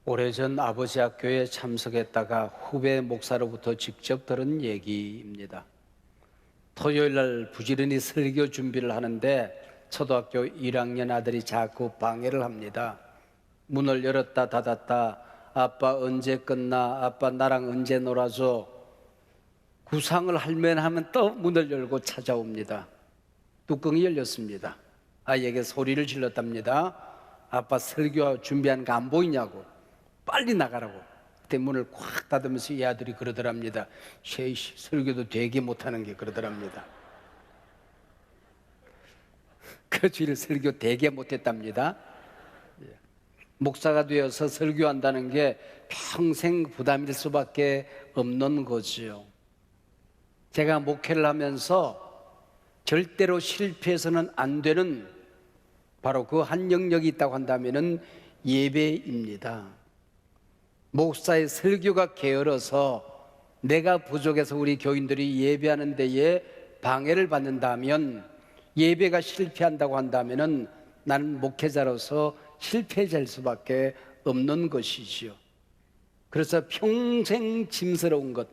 오래전 아버지 학교에 참석했다가 후배 목사로부터 직접 들은 얘기입니다. 토요일 날 부지런히 설교 준비를 하는데 초등학교 1학년 아들이 자꾸 방해를 합니다. 문을 열었다 닫았다. 아빠 언제 끝나? 아빠 나랑 언제 놀아줘? 구상을 할면 하면 또 문을 열고 찾아옵니다. 뚜껑이 열렸습니다. 아이에게 소리를 질렀답니다. 아빠 설교 준비한 거 안 보이냐고. 빨리 나가라고. 그때 문을 꽉 닫으면서 이 아들이 그러더랍니다. 쉐이씨 설교도 되게 못하는 게 그러더랍니다. 그 주일 설교 되게 못했답니다. 목사가 되어서 설교한다는 게 평생 부담일 수밖에 없는 거지요. 제가 목회를 하면서 절대로 실패해서는 안 되는 바로 그 한 영역이 있다고 한다면은 예배입니다. 목사의 설교가 게을러서 내가 부족해서 우리 교인들이 예배하는 데에 방해를 받는다면, 예배가 실패한다고 한다면은 나는 목회자로서 실패자일 수밖에 없는 것이지요. 그래서 평생 짐스러운 것,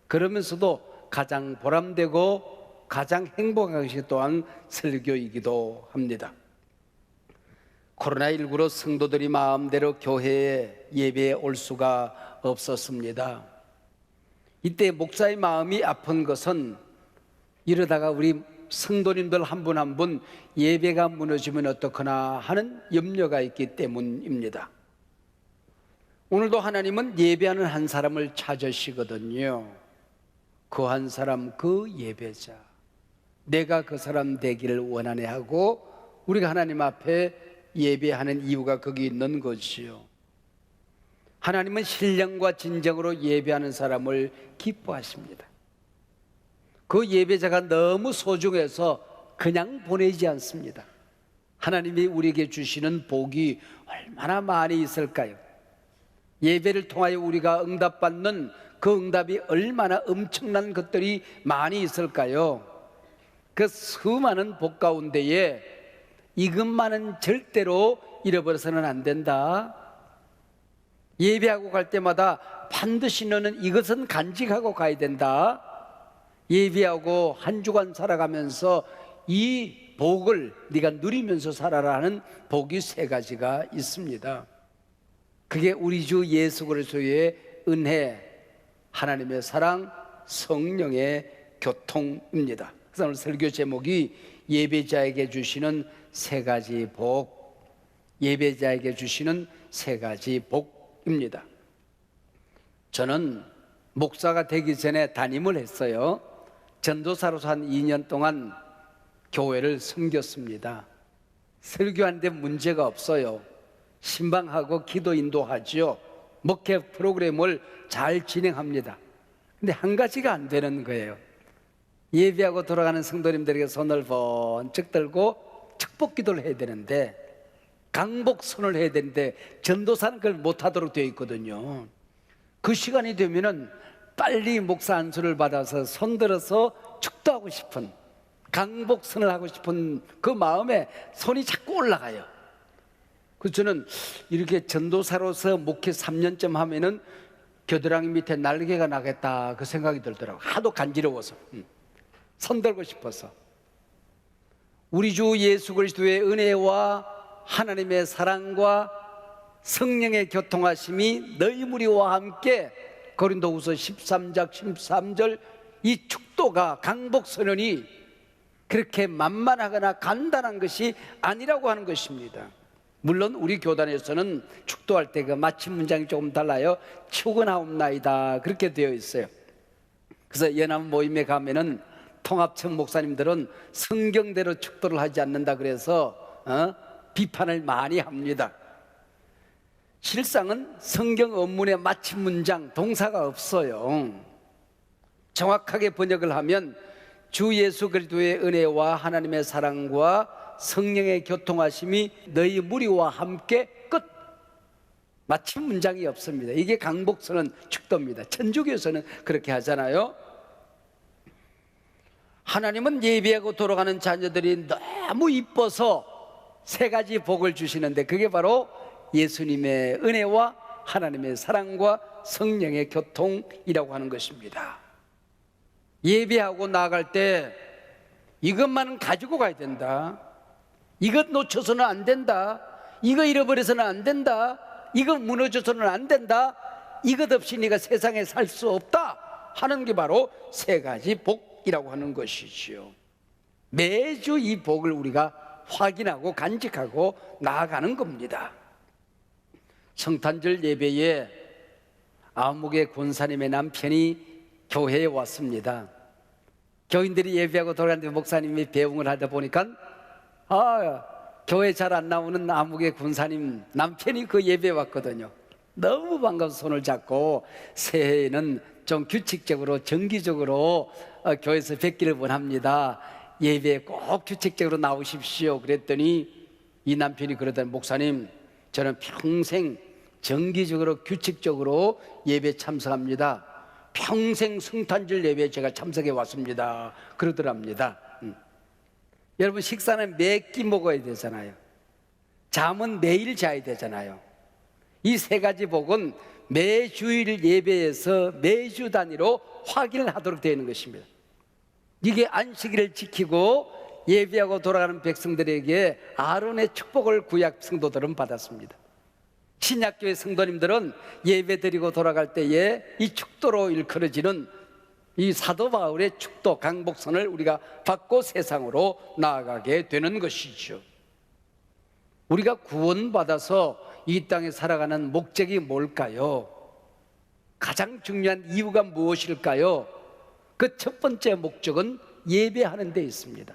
그러면서도 가장 보람되고 가장 행복한 것이 또한 설교이기도 합니다. 코로나19로 성도들이 마음대로 교회에 예배에 올 수가 없었습니다. 이때 목사의 마음이 아픈 것은 이러다가 우리 성도님들 한 분 한 분 예배가 무너지면 어떡하나 하는 염려가 있기 때문입니다. 오늘도 하나님은 예배하는 한 사람을 찾으시거든요. 그 한 사람, 그 예배자, 내가 그 사람 되기를 원하네 하고 우리가 하나님 앞에 예배하는 이유가 거기 있는 것이요. 하나님은 신령과 진정으로 예배하는 사람을 기뻐하십니다. 그 예배자가 너무 소중해서 그냥 보내지 않습니다. 하나님이 우리에게 주시는 복이 얼마나 많이 있을까요? 예배를 통하여 우리가 응답받는 그 응답이 얼마나 엄청난 것들이 많이 있을까요? 그 수많은 복 가운데에 이것만은 절대로 잃어버려서는 안 된다. 예배하고 갈 때마다 반드시 너는 이것은 간직하고 가야 된다. 예배하고 한 주간 살아가면서 이 복을 네가 누리면서 살아라 하는 복이 세 가지가 있습니다. 그게 우리 주 예수 그리스도의 은혜, 하나님의 사랑, 성령의 교통입니다. 그래서 오늘 설교 제목이 예배자에게 주시는 세 가지 복, 예배자에게 주시는 세 가지 복입니다. 저는 목사가 되기 전에 담임을 했어요. 전도사로서 한 2년 동안 교회를 섬겼습니다. 설교하는데 문제가 없어요. 신방하고 기도 인도하죠. 목회 프로그램을 잘 진행합니다. 근데 한 가지가 안 되는 거예요. 예배하고 돌아가는 성도님들에게 손을 번쩍 들고 축복 기도를 해야 되는데, 강복선을 해야 되는데 전도사는 그걸 못하도록 되어 있거든요. 그 시간이 되면은 빨리 목사 안수를 받아서 손들어서 축도하고 싶은, 강복선을 하고 싶은 그 마음에 손이 자꾸 올라가요. 그래서 저는 이렇게 전도사로서 목회 3년쯤 하면은 겨드랑이 밑에 날개가 나겠다 그 생각이 들더라고요. 하도 간지러워서, 손들고 싶어서. 우리 주 예수 그리스도의 은혜와 하나님의 사랑과 성령의 교통하심이 너희 무리와 함께, 고린도후서 13장 13절, 이 축도가, 강복선언이 그렇게 만만하거나 간단한 것이 아니라고 하는 것입니다. 물론 우리 교단에서는 축도할 때 그 마침 문장이 조금 달라요. 축원하옵나이다 그렇게 되어 있어요. 그래서 연합 모임에 가면은 통합청 목사님들은 성경대로 축도를 하지 않는다 그래서 비판을 많이 합니다. 실상은 성경 원문에 마침 문장, 동사가 없어요. 정확하게 번역을 하면 주 예수 그리스도의 은혜와 하나님의 사랑과 성령의 교통하심이 너희 무리와 함께 끝. 마침 문장이 없습니다. 이게 강복선언 축도입니다. 천주교에서는 그렇게 하잖아요. 하나님은 예배하고 돌아가는 자녀들이 너무 이뻐서 세 가지 복을 주시는데, 그게 바로 예수님의 은혜와 하나님의 사랑과 성령의 교통이라고 하는 것입니다. 예배하고 나아갈 때 이것만은 가지고 가야 된다. 이것 놓쳐서는 안 된다. 이거 잃어버려서는 안 된다. 이거 무너져서는 안 된다. 이것 없이 네가 세상에 살 수 없다 하는 게 바로 세 가지 복이라고 하는 것이지요. 매주 이 복을 우리가 확인하고 간직하고 나아가는 겁니다. 성탄절 예배에 아무개 권사님의 남편이 교회에 왔습니다. 교인들이 예배하고 돌아가는데 목사님이 배웅을 하다 보니까 교회 잘 안 나오는 아무개 권사님 남편이 그 예배에 왔거든요. 너무 반가워서 손을 잡고 새해에는 좀 규칙적으로 정기적으로 교회에서 뵙기를 원합니다. 예배에 꼭 규칙적으로 나오십시오. 그랬더니 이 남편이 그러더니 목사님 저는 평생 정기적으로 규칙적으로 예배 참석합니다. 평생 성탄절 예배에 제가 참석해 왔습니다. 그러더랍니다. 여러분 식사는 매 끼 먹어야 되잖아요. 잠은 매일 자야 되잖아요. 이 세 가지 복은 매주일 예배에서 매주 단위로 확인을 하도록 되어 있는 것입니다. 이게 안식일을 지키고 예배하고 돌아가는 백성들에게 아론의 축복을 구약 성도들은 받았습니다. 신약교회 성도님들은 예배 드리고 돌아갈 때에 이 축도로 일컬어지는 이 사도 바울의 축도 강복선을 우리가 받고 세상으로 나아가게 되는 것이죠. 우리가 구원받아서 이 땅에 살아가는 목적이 뭘까요? 가장 중요한 이유가 무엇일까요? 그 첫 번째 목적은 예배하는 데 있습니다.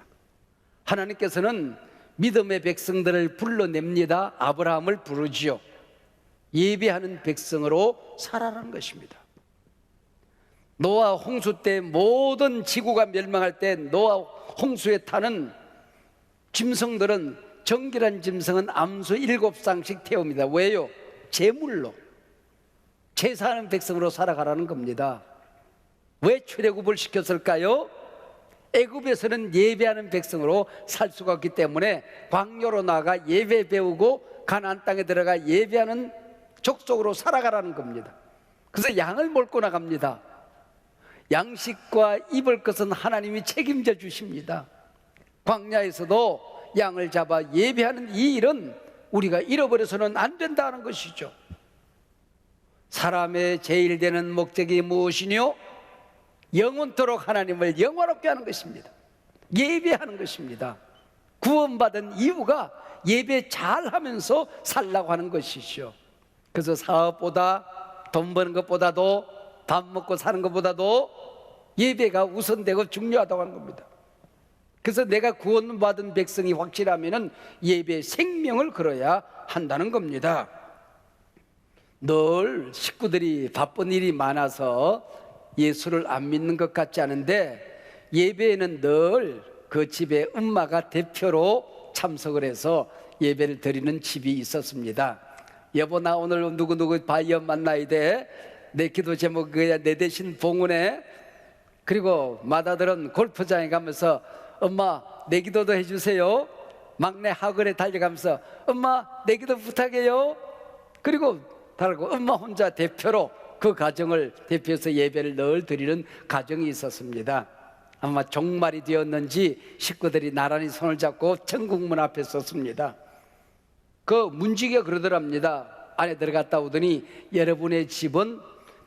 하나님께서는 믿음의 백성들을 불러냅니다. 아브라함을 부르지요. 예배하는 백성으로 살아라는 것입니다. 노아 홍수 때 모든 지구가 멸망할 때 노아 홍수에 타는 짐승들은 정결한 짐승은 암수 7쌍씩 태웁니다. 왜요? 제물로 제사하는 백성으로 살아가라는 겁니다. 왜 출애굽을 시켰을까요? 애굽에서는 예배하는 백성으로 살 수가 없기 때문에 광야로 나가 예배 배우고 가나안 땅에 들어가 예배하는 족속으로 살아가라는 겁니다. 그래서 양을 몰고 나갑니다. 양식과 입을 것은 하나님이 책임져 주십니다. 광야에서도 양을 잡아 예배하는 이 일은 우리가 잃어버려서는 안 된다는 것이죠. 사람의 제일 되는 목적이 무엇이뇨? 영원토록 하나님을 영원롭게 하는 것입니다. 예배하는 것입니다. 구원받은 이유가 예배 잘하면서 살라고 하는 것이죠. 그래서 사업보다 돈 버는 것보다도 밥 먹고 사는 것보다도 예배가 우선되고 중요하다고 하는 겁니다. 그래서 내가 구원받은 백성이 확실하면 예배의 생명을 걸어야 한다는 겁니다. 늘 식구들이 바쁜 일이 많아서 예수를 안 믿는 것 같지 않은데 예배에는 늘 그 집의 엄마가 대표로 참석을 해서 예배를 드리는 집이 있었습니다. 여보 나 오늘 누구누구 바이어 만나야 돼. 내 기도 제목이 내 대신 봉헌해. 그리고 맏아들은 골프장에 가면서 엄마 내 기도도 해주세요. 막내 학원에 달려가면서 엄마 내 기도 부탁해요. 그리고 달고 엄마 혼자 대표로 그 가정을 대표해서 예배를 늘 드리는 가정이 있었습니다. 아마 종말이 되었는지 식구들이 나란히 손을 잡고 천국문 앞에 섰습니다. 그 문지기가 그러더랍니다. 안에 들어갔다 오더니 여러분의 집은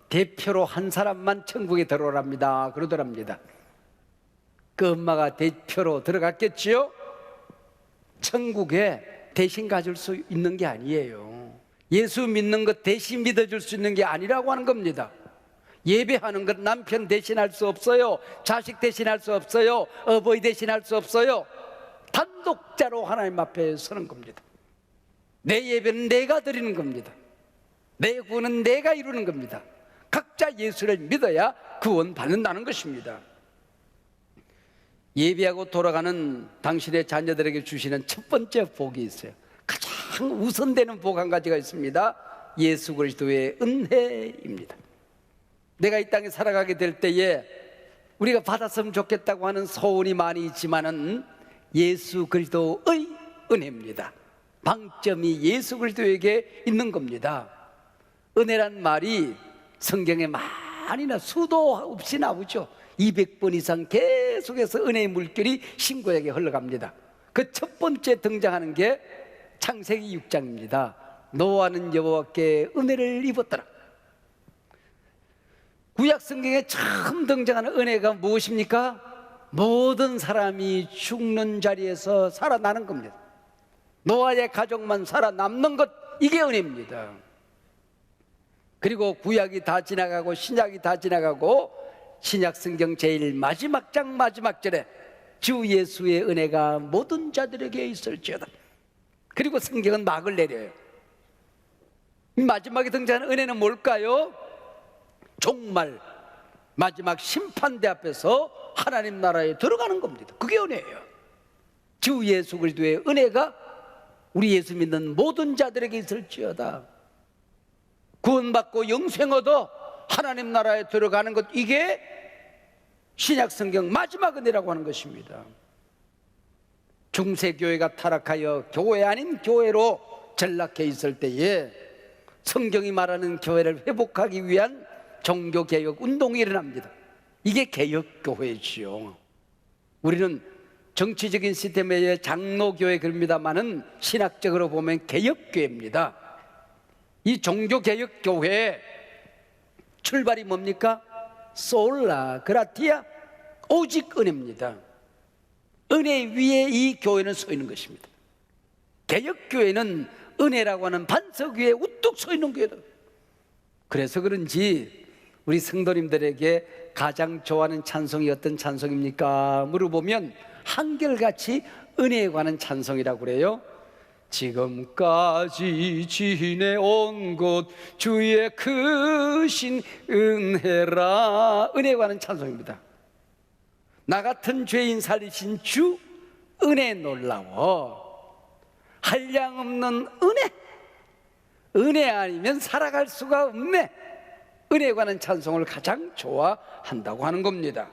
대표로 한 사람만 천국에 들어오랍니다. 그러더랍니다. 그 엄마가 대표로 들어갔겠지요? 천국에 대신 가질 수 있는 게 아니에요. 예수 믿는 것 대신 믿어줄 수 있는 게 아니라고 하는 겁니다. 예배하는 것 남편 대신할 수 없어요. 자식 대신할 수 없어요. 어버이 대신할 수 없어요. 단독자로 하나님 앞에 서는 겁니다. 내 예배는 내가 드리는 겁니다. 내 구원은 내가 이루는 겁니다. 각자 예수를 믿어야 구원 받는다는 것입니다. 예배하고 돌아가는 당신의 자녀들에게 주시는 첫 번째 복이 있어요. 가장 우선되는 복 한 가지가 있습니다. 예수 그리스도의 은혜입니다. 내가 이 땅에 살아가게 될 때에 우리가 받았으면 좋겠다고 하는 소원이 많이 있지만은 예수 그리스도의 은혜입니다. 방점이 예수 그리스도에게 있는 겁니다. 은혜란 말이 성경에 많이나 수도 없이 나오죠. 200번 이상 계속해서 은혜의 물결이 신구약에 흘러갑니다. 그 첫 번째 등장하는 게 창세기 6장입니다. 노아는 여호와께 은혜를 입었더라. 구약 성경에 처음 등장하는 은혜가 무엇입니까? 모든 사람이 죽는 자리에서 살아나는 겁니다. 노아의 가족만 살아남는 것, 이게 은혜입니다. 그리고 구약이 다 지나가고 신약이 다 지나가고 신약 성경 제일 마지막 장 마지막 절에 주 예수의 은혜가 모든 자들에게 있을지어다. 그리고 성경은 막을 내려요. 마지막에 등장하는 은혜는 뭘까요? 종말, 마지막 심판대 앞에서 하나님 나라에 들어가는 겁니다. 그게 은혜예요. 주 예수 그리스도의 은혜가 우리 예수 믿는 모든 자들에게 있을지어다. 구원받고 영생 얻어 하나님 나라에 들어가는 것, 이게 신약 성경 마지막 은혜라고 하는 것입니다. 중세교회가 타락하여 교회 아닌 교회로 전락해 있을 때에 성경이 말하는 교회를 회복하기 위한 종교개혁 운동이 일어납니다. 이게 개혁교회지요. 우리는 정치적인 시스템에 의해 장로교회 그럽니다마는 신학적으로 보면 개혁교회입니다. 이 종교개혁교회의 출발이 뭡니까? 솔라 그라티아, 오직 은혜입니다. 은혜 위에 이 교회는 서 있는 것입니다. 개혁교회는 은혜라고 하는 반석 위에 우뚝 서 있는 교회다. 그래서 그런지 우리 성도님들에게 가장 좋아하는 찬송이 어떤 찬송입니까? 물어보면 한결같이 은혜에 관한 찬송이라고 그래요. 지금까지 지내온 것 주의 크신 은혜라. 은혜에 관한 찬송입니다. 나 같은 죄인 살리신 주 은혜 놀라워. 한량없는 은혜, 은혜 아니면 살아갈 수가 없네. 은혜에 관한 찬송을 가장 좋아한다고 하는 겁니다.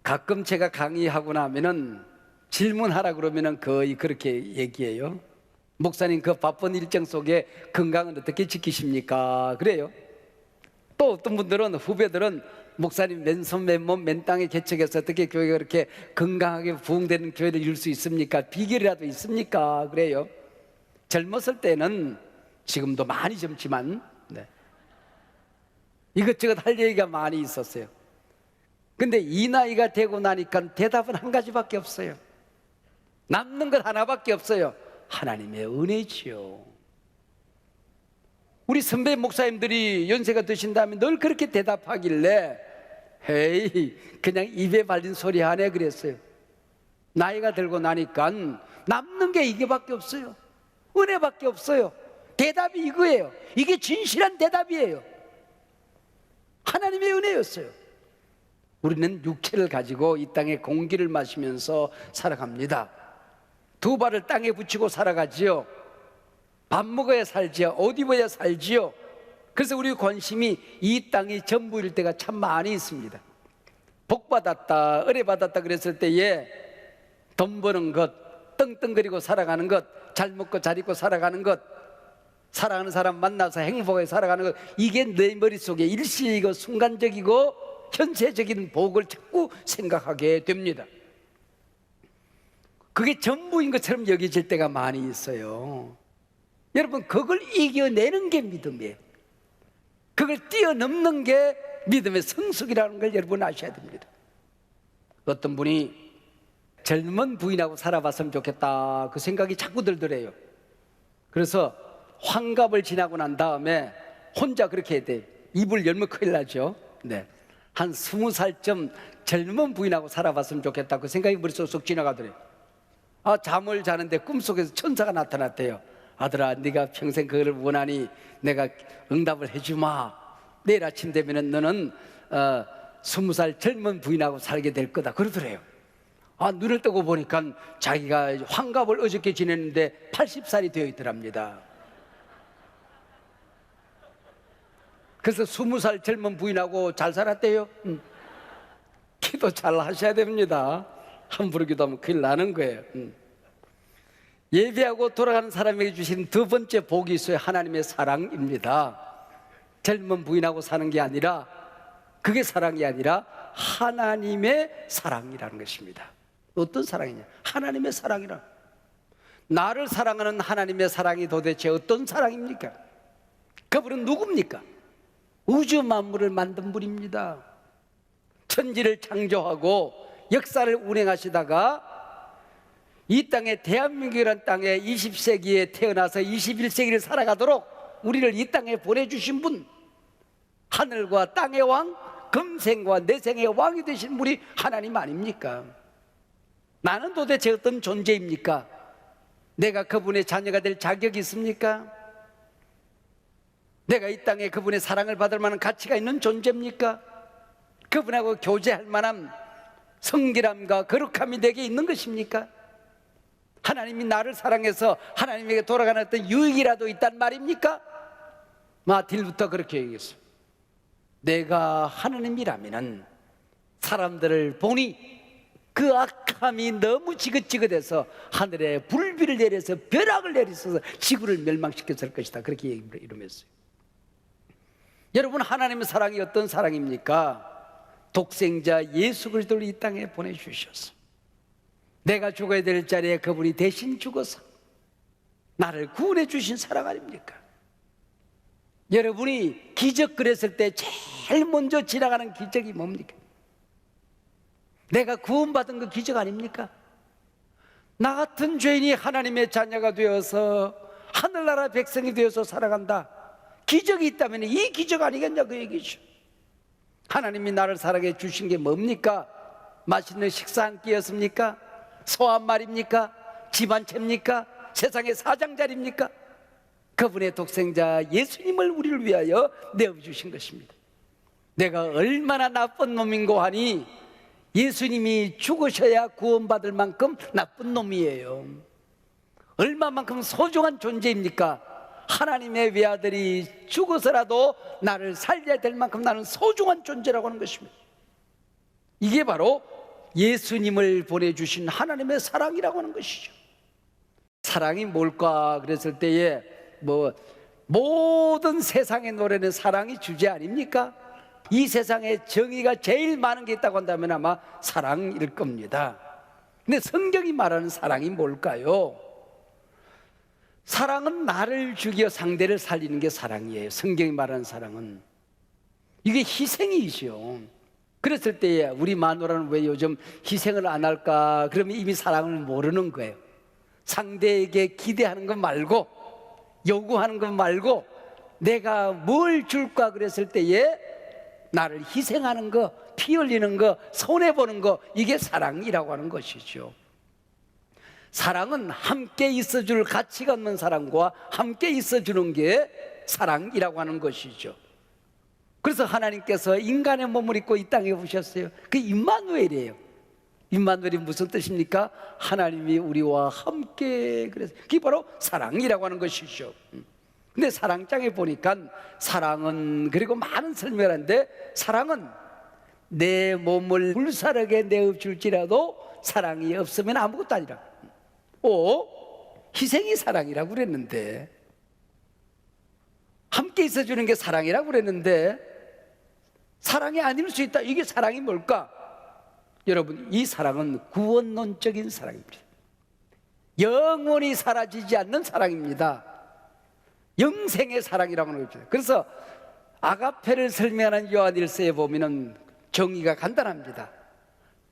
가끔 제가 강의하고 나면은 질문하라 그러면은 거의 그렇게 얘기해요. 목사님, 그 바쁜 일정 속에 건강은 어떻게 지키십니까? 그래요. 또 어떤 분들은, 후배들은 목사님 맨손 맨몸 맨땅에 개척해서 어떻게 교회가 그렇게 건강하게 부흥되는 교회를 이룰 수 있습니까? 비결이라도 있습니까? 그래요. 젊었을 때는, 지금도 많이 젊지만 이것저것 할 얘기가 많이 있었어요. 근데 이 나이가 되고 나니까 대답은 한 가지밖에 없어요. 남는 것 하나밖에 없어요. 하나님의 은혜지요. 우리 선배 목사님들이 연세가 드신다면 늘 그렇게 대답하길래, 헤이, 그냥 입에 발린 소리 하네 그랬어요. 나이가 들고 나니까 남는 게 이게밖에 없어요. 은혜밖에 없어요. 대답이 이거예요. 이게 진실한 대답이에요. 하나님의 은혜였어요. 우리는 육체를 가지고 이 땅에 공기를 마시면서 살아갑니다. 두 발을 땅에 붙이고 살아가지요. 밥 먹어야 살지요. 옷 입어야 살지요. 그래서 우리 관심이 이 땅이 전부일 때가 참 많이 있습니다. 복 받았다, 은혜 받았다 그랬을 때에 돈 버는 것, 떵떵거리고 살아가는 것, 잘 먹고 잘 입고 살아가는 것, 사랑하는 사람 만나서 행복하게 살아가는 것, 이게 내 머릿속에 일시이고 순간적이고 현세적인 복을 자꾸 생각하게 됩니다. 그게 전부인 것처럼 여겨질 때가 많이 있어요. 여러분, 그걸 이겨내는 게 믿음이에요. 그걸 뛰어넘는 게 믿음의 성숙이라는 걸 여러분 아셔야 됩니다. 어떤 분이 젊은 부인하고 살아봤으면 좋겠다, 그 생각이 자꾸 들더래요. 그래서 환갑을 지나고 난 다음에 혼자 그렇게 해야 돼요. 입을 열면 큰일 나죠. 한 20살쯤 젊은 부인하고 살아봤으면 좋겠다, 그 생각이 머릿속에 쏙 지나가더래요. 잠을 자는데 꿈속에서 천사가 나타났대요. 아들아, 네가 평생 그걸 원하니 내가 응답을 해주마. 내일 아침 되면은 너는 20살 젊은 부인하고 살게 될 거다 그러더래요. 눈을 뜨고 보니까 자기가 환갑을 어저께 지냈는데 80살이 되어 있더랍니다. 그래서 20살 젊은 부인하고 잘 살았대요. 기도 잘 하셔야 됩니다. 함부로 기도하면 큰일 나는 거예요. 예배하고 돌아가는 사람에게 주신 두 번째 복이 있어요. 하나님의 사랑입니다. 젊은 부인하고 사는 게 아니라, 그게 사랑이 아니라 하나님의 사랑이라는 것입니다. 어떤 사랑이냐? 하나님의 사랑이라. 나를 사랑하는 하나님의 사랑이 도대체 어떤 사랑입니까? 그분은 누굽니까? 우주 만물을 만든 분입니다. 천지를 창조하고 역사를 운행하시다가 이 땅에, 대한민국이라는 땅에 20세기에 태어나서 21세기를 살아가도록 우리를 이 땅에 보내주신 분, 하늘과 땅의 왕, 금생과 내생의 왕이 되신 분이 하나님 아닙니까? 나는 도대체 어떤 존재입니까? 내가 그분의 자녀가 될 자격이 있습니까? 내가 이 땅에 그분의 사랑을 받을 만한 가치가 있는 존재입니까? 그분하고 교제할 만한 성결함과 거룩함이 내게 있는 것입니까? 하나님이 나를 사랑해서 하나님에게 돌아가는 어떤 유익이라도 있단 말입니까? 마틴부터 그렇게 얘기했어요. 내가 하나님이라면 사람들을 보니 그 악함이 너무 지긋지긋해서 하늘에 불비를 내려서 벼락을 내리셔서 지구를 멸망시켰을 것이다. 그렇게 이루면서요. 여러분, 하나님의 사랑이 어떤 사랑입니까? 독생자 예수 그리스도를 이 땅에 보내주셔서 내가 죽어야 될 자리에 그분이 대신 죽어서 나를 구원해 주신 사랑 아닙니까? 여러분이 기적 그랬을 때 제일 먼저 지나가는 기적이 뭡니까? 내가 구원받은 그 기적 아닙니까? 나 같은 죄인이 하나님의 자녀가 되어서 하늘나라 백성이 되어서 살아간다. 기적이 있다면 이 기적 아니겠냐, 그 얘기죠. 하나님이 나를 사랑해 주신 게 뭡니까? 맛있는 식사 한 끼였습니까? 소 한 마리입니까? 집 한 채입니까? 세상의 사장자리입니까? 그분의 독생자 예수님을 우리를 위하여 내어주신 것입니다. 내가 얼마나 나쁜 놈인고 하니 예수님이 죽으셔야 구원받을 만큼 나쁜 놈이에요. 얼마만큼 소중한 존재입니까? 하나님의 외아들이 죽어서라도 나를 살려야 될 만큼 나는 소중한 존재라고 하는 것입니다. 이게 바로 예수님을 보내주신 하나님의 사랑이라고 하는 것이죠. 사랑이 뭘까 그랬을 때에 모든 세상의 노래는 사랑이 주제 아닙니까? 이 세상에 정의가 제일 많은 게 있다고 한다면 아마 사랑일 겁니다. 근데 성경이 말하는 사랑이 뭘까요? 사랑은 나를 죽여 상대를 살리는 게 사랑이에요. 성경이 말하는 사랑은 이게 희생이죠. 그랬을 때에 우리 마누라는 왜 요즘 희생을 안 할까? 그러면 이미 사랑을 모르는 거예요. 상대에게 기대하는 것 말고, 요구하는 것 말고, 내가 뭘 줄까 그랬을 때에 나를 희생하는 거, 피 흘리는 거, 손해보는 거, 이게 사랑이라고 하는 것이죠. 사랑은 함께 있어줄 가치가 없는 사람과 함께 있어주는 게 사랑이라고 하는 것이죠. 그래서 하나님께서 인간의 몸을 입고 이 땅에 오셨어요. 그 임마누엘이에요. 임마누엘이 무슨 뜻입니까? 하나님이 우리와 함께, 그래서 그게 바로 사랑이라고 하는 것이죠. 근데 사랑장에 보니까 사랑은, 그리고 많은 설명을 하는데, 사랑은 내 몸을 불사르게 내어줄지라도 사랑이 없으면 아무것도 아니라, 희생이 사랑이라고 그랬는데, 함께 있어주는 게 사랑이라고 그랬는데 사랑이 아닐 수 있다. 이게 사랑이 뭘까? 여러분, 이 사랑은 구원론적인 사랑입니다. 영원히 사라지지 않는 사랑입니다. 영생의 사랑이라고 하는 거죠. 그래서 아가페를 설명하는 요한일서에 보면은 정의가 간단합니다.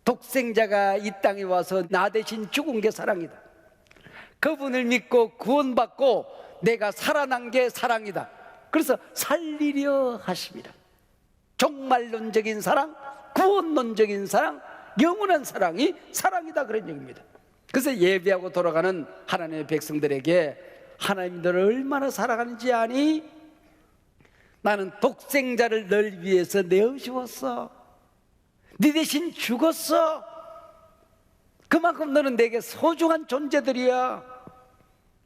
독생자가 이 땅에 와서 나 대신 죽은 게 사랑이다. 그분을 믿고 구원받고 내가 살아난 게 사랑이다. 그래서 살리려 하십니다. 종말론적인 사랑, 구원론적인 사랑, 영원한 사랑이 사랑이다, 그런 얘기입니다. 그래서 예배하고 돌아가는 하나님의 백성들에게 하나님 너를 얼마나 사랑하는지 아니? 나는 독생자를 널 위해서 내어주었어. 네 대신 죽었어. 그만큼 너는 내게 소중한 존재들이야.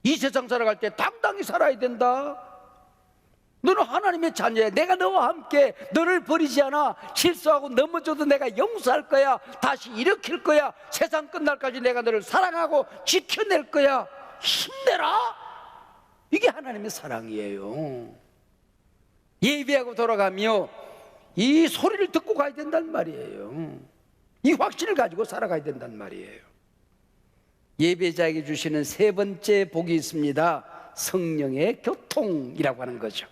이 세상 살아갈 때 당당히 살아야 된다. 너는 하나님의 자녀야. 내가 너와 함께 너를 버리지 않아. 실수하고 넘어져도 내가 용서할 거야. 다시 일으킬 거야. 세상 끝날까지 내가 너를 사랑하고 지켜낼 거야. 힘내라. 이게 하나님의 사랑이에요. 예배하고 돌아가며 이 소리를 듣고 가야 된단 말이에요. 이 확신을 가지고 살아가야 된단 말이에요. 예배자에게 주시는 세 번째 복이 있습니다. 성령의 교통이라고 하는 거죠.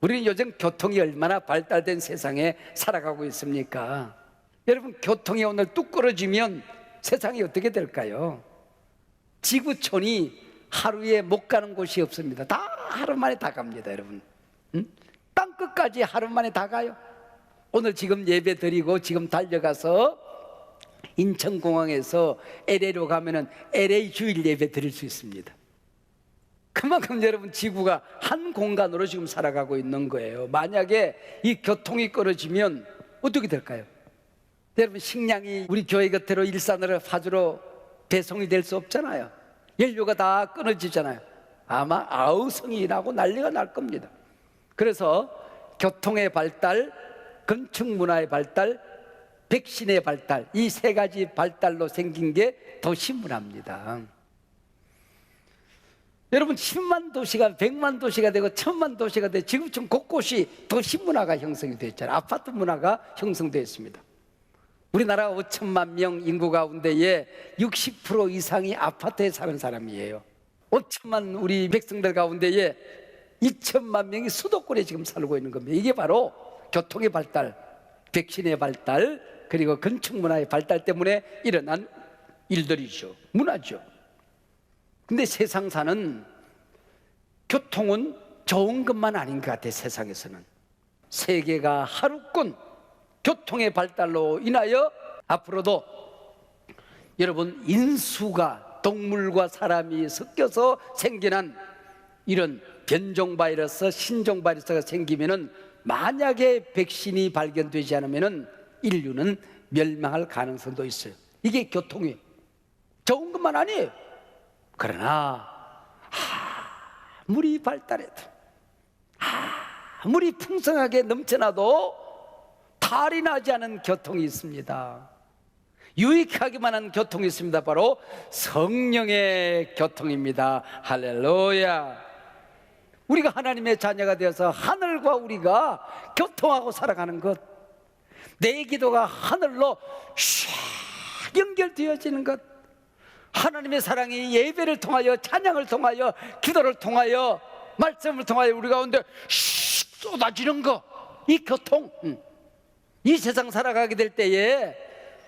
우리는 요즘 교통이 얼마나 발달된 세상에 살아가고 있습니까? 여러분, 교통이 오늘 뚝 끊어지면 세상이 어떻게 될까요? 지구촌이 하루에 못 가는 곳이 없습니다. 다 하루 만에 다 갑니다, 여러분. 땅 끝까지 하루 만에 다 가요. 오늘 지금 예배 드리고 지금 달려가서 인천공항에서 LA로 가면은 LA 주일 예배 드릴 수 있습니다. 그만큼 여러분 지구가 한 공간으로 지금 살아가고 있는 거예요. 만약에 이 교통이 끊어지면 어떻게 될까요? 여러분, 식량이 우리 교회 곁으로 일산으로 파주로 배송이 될 수 없잖아요. 연료가 다 끊어지잖아요. 아마 아우성이 나고 난리가 날 겁니다. 그래서 교통의 발달, 건축 문화의 발달, 백신의 발달, 이 세 가지 발달로 생긴 게 도시 문화입니다. 여러분, 10만 도시가 100만 도시가 되고 1000만 도시가 되고 지구촌 곳곳이 도시 문화가 형성이 됐잖아요. 아파트 문화가 형성되었습니다. 우리나라 5천만 명 인구 가운데에 60% 이상이 아파트에 사는 사람이에요. 5천만 우리 백성들 가운데에 2천만 명이 수도권에 지금 살고 있는 겁니다. 이게 바로 교통의 발달, 백신의 발달, 그리고 건축 문화의 발달 때문에 일어난 일들이죠. 문화죠. 근데 세상사는 교통은 좋은 것만 아닌 것 같아요. 세상에서는 세계가 하루꾼 교통의 발달로 인하여 앞으로도 여러분 인수가 동물과 사람이 섞여서 생겨난 이런 변종 바이러스, 신종 바이러스가 생기면은 만약에 백신이 발견되지 않으면은 인류는 멸망할 가능성도 있어요. 이게 교통이에요. 좋은 것만 아니에요. 그러나 아무리 발달해도 아무리 풍성하게 넘쳐나도 탈이 나지 않은 교통이 있습니다. 유익하기만 한 교통이 있습니다. 바로 성령의 교통입니다. 할렐루야. 우리가 하나님의 자녀가 되어서 하늘과 우리가 교통하고 살아가는 것, 내 기도가 하늘로 샥 연결되어지는 것, 하나님의 사랑이 예배를 통하여, 찬양을 통하여, 기도를 통하여, 말씀을 통하여 우리 가운데 슉 쏟아지는 것, 이 교통, 이 세상 살아가게 될 때에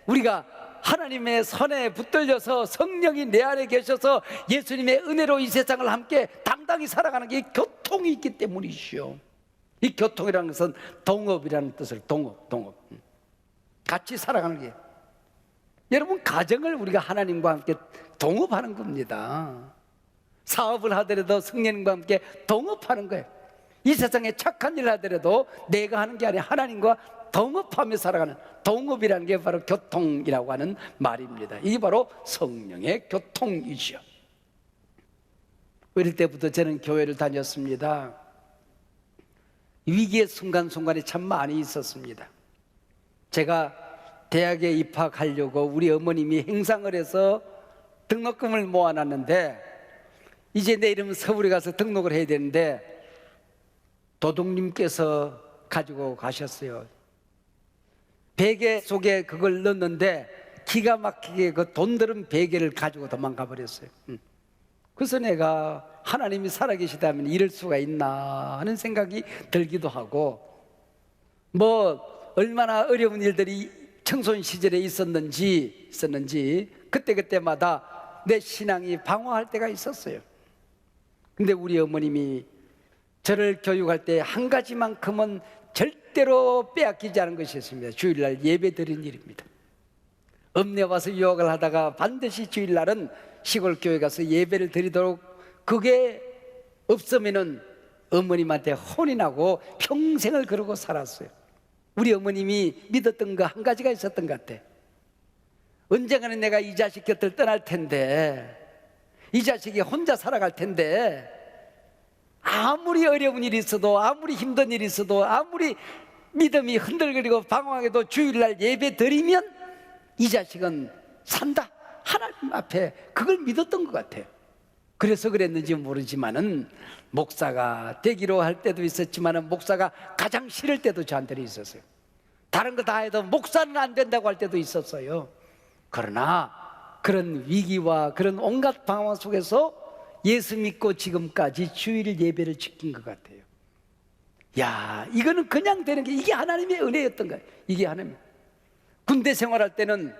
우리가 하나님의 선에 붙들려서 성령이 내 안에 계셔서 예수님의 은혜로 이 세상을 함께 당당히 살아가는 게 이 교통이 있기 때문이죠. 이 교통이라는 것은 동업이라는 뜻을, 동업 같이 살아가는 게, 여러분 가정을 우리가 하나님과 함께 동업하는 겁니다. 사업을 하더라도 성령님과 함께 동업하는 거예요. 이 세상에 착한 일을 하더라도 내가 하는 게 아니라 하나님과 동업하며 살아가는, 동업이라는 게 바로 교통이라고 하는 말입니다. 이게 바로 성령의 교통이죠. 어릴 때부터 저는 교회를 다녔습니다. 위기의 순간순간이 참 많이 있었습니다. 제가 대학에 입학하려고 우리 어머님이 행상을 해서 등록금을 모아놨는데 이제 내일은 서울에 가서 등록을 해야 되는데 도둑님께서 가지고 가셨어요. 베개 속에 그걸 넣었는데 기가 막히게 그 돈 들은 베개를 가지고 도망가 버렸어요. 그래서 내가 하나님이 살아계시다면 이럴 수가 있나 하는 생각이 들기도 하고, 뭐 얼마나 어려운 일들이 청소년 시절에 있었는지 그때마다 내 신앙이 방황할 때가 있었어요. 근데 우리 어머님이 저를 교육할 때 한 가지만큼은 절대로 빼앗기지 않은 것이 있습니다. 주일날 예배 드린 일입니다. 읍내 와서 유학을 하다가 반드시 주일날은 시골 교회 가서 예배를 드리도록, 그게 없으면은 어머님한테 혼이 나고 평생을 그러고 살았어요. 우리 어머님이 믿었던 거 한 가지가 있었던 것 같아. 언젠가는 내가 이 자식 곁을 떠날 텐데, 이 자식이 혼자 살아갈 텐데, 아무리 어려운 일이 있어도, 아무리 힘든 일이 있어도, 아무리 믿음이 흔들거리고 방황해도 주일날 예배 드리면 이 자식은 산다. 하나님 앞에 그걸 믿었던 것 같아요. 그래서 그랬는지 모르지만은 목사가 되기로 할 때도 있었지만은 목사가 가장 싫을 때도 저한테는 있었어요. 다른 거 다 해도 목사는 안 된다고 할 때도 있었어요. 그러나 그런 위기와 그런 온갖 방황 속에서 예수 믿고 지금까지 주일 예배를 지킨 것 같아요. 야, 이거는 그냥 되는 게 이게 하나님의 은혜였던 거예요. 이게 하나님. 군대 생활할 때는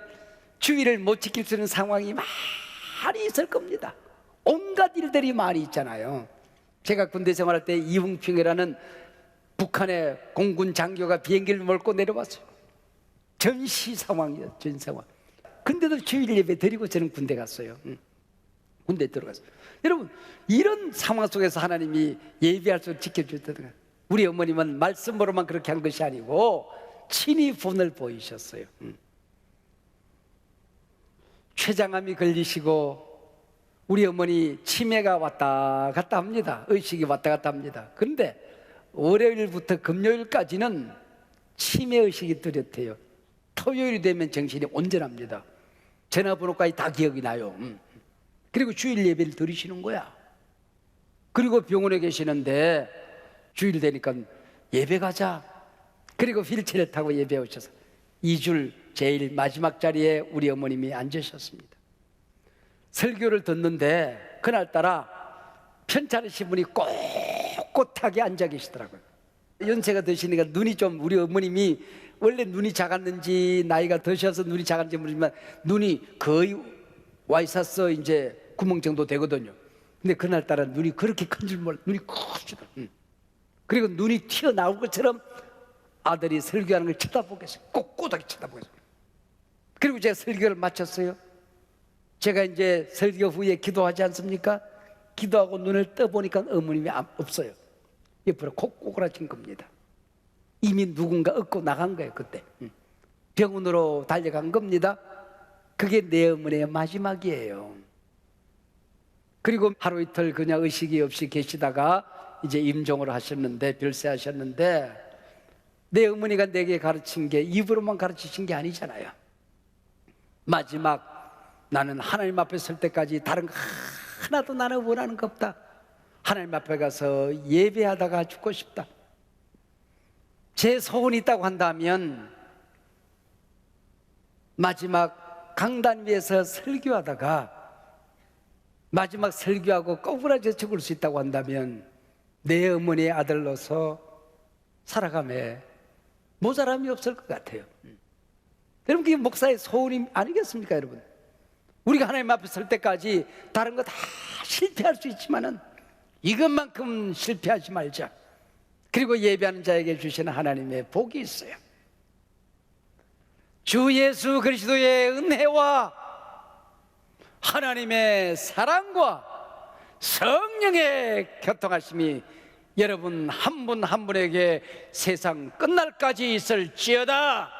주일을 못 지킬 수 있는 상황이 많이 있을 겁니다. 온갖 일들이 많이 있잖아요. 제가 군대 생활할 때 이웅평이라는 북한의 공군 장교가 비행기를 몰고 내려왔어요. 전시 상황이었어요. 전 상황. 근데도 주일 예배 드리고 저는 군대 갔어요. 군대 들어갔어요. 여러분, 이런 상황 속에서 하나님이 예배할 수 지켜주셨던 거예요. 우리 어머님은 말씀으로만 그렇게 한 것이 아니고 친히 본을 보이셨어요. 췌장암이 걸리시고 우리 어머니 치매가 왔다 갔다 합니다. 의식이 왔다 갔다 합니다. 그런데 월요일부터 금요일까지는 치매 의식이 뚜렷해요. 토요일이 되면 정신이 온전합니다. 전화번호까지 다 기억이 나요. 그리고 주일 예배를 드리시는 거야. 그리고 병원에 계시는데 주일 되니까 예배 가자. 그리고 휠체어를 타고 예배 오셔서 2줄 제일 마지막 자리에 우리 어머님이 앉으셨습니다. 설교를 듣는데 그날따라 편찮으신 분이 꼿꼿하게 앉아 계시더라고요. 연세가 드시니까 눈이 좀, 우리 어머님이 원래 눈이 작았는지 나이가 드셔서 눈이 작았는지 모르지만 눈이 거의 와 있었어 이제 구멍 정도 되거든요. 근데 그날따라 눈이 그렇게 큰 줄 몰라. 눈이 커지더라고요. 그리고 눈이 튀어나올 것처럼 아들이 설교하는 걸 쳐다보겠어요. 꼿꼿하게 쳐다보겠어요. 그리고 제가 설교를 마쳤어요. 제가 이제 설교 후에 기도하지 않습니까? 기도하고 눈을 떠보니까 어머님이 없어요. 옆으로 콕코그라진 겁니다. 이미 누군가 얻고 나간 거예요. 그때 병원으로 달려간 겁니다. 그게 내 어머니의 마지막이에요. 그리고 하루 이틀 그냥 의식이 없이 계시다가 이제 임종을 하셨는데, 별세하셨는데, 내 어머니가 내게 가르친 게 입으로만 가르치신 게 아니잖아요. 마지막 나는 하나님 앞에 설 때까지 다른 거 하나도 나는 원하는 거 없다. 하나님 앞에 가서 예배하다가 죽고 싶다. 제 소원이 있다고 한다면 마지막 강단 위에서 설교하다가 마지막 설교하고 꼬부라져 죽을 수 있다고 한다면 내 어머니의 아들로서 살아감에 모자람이 없을 것 같아요. 여러분, 그게 목사의 소원이 아니겠습니까, 여러분? 우리가 하나님 앞에 설 때까지 다른 거 다 실패할 수 있지만은 이것만큼 실패하지 말자. 그리고 예배하는 자에게 주시는 하나님의 복이 있어요. 주 예수 그리스도의 은혜와 하나님의 사랑과 성령의 교통하심이 여러분 한 분 한 분에게 세상 끝날까지 있을지어다.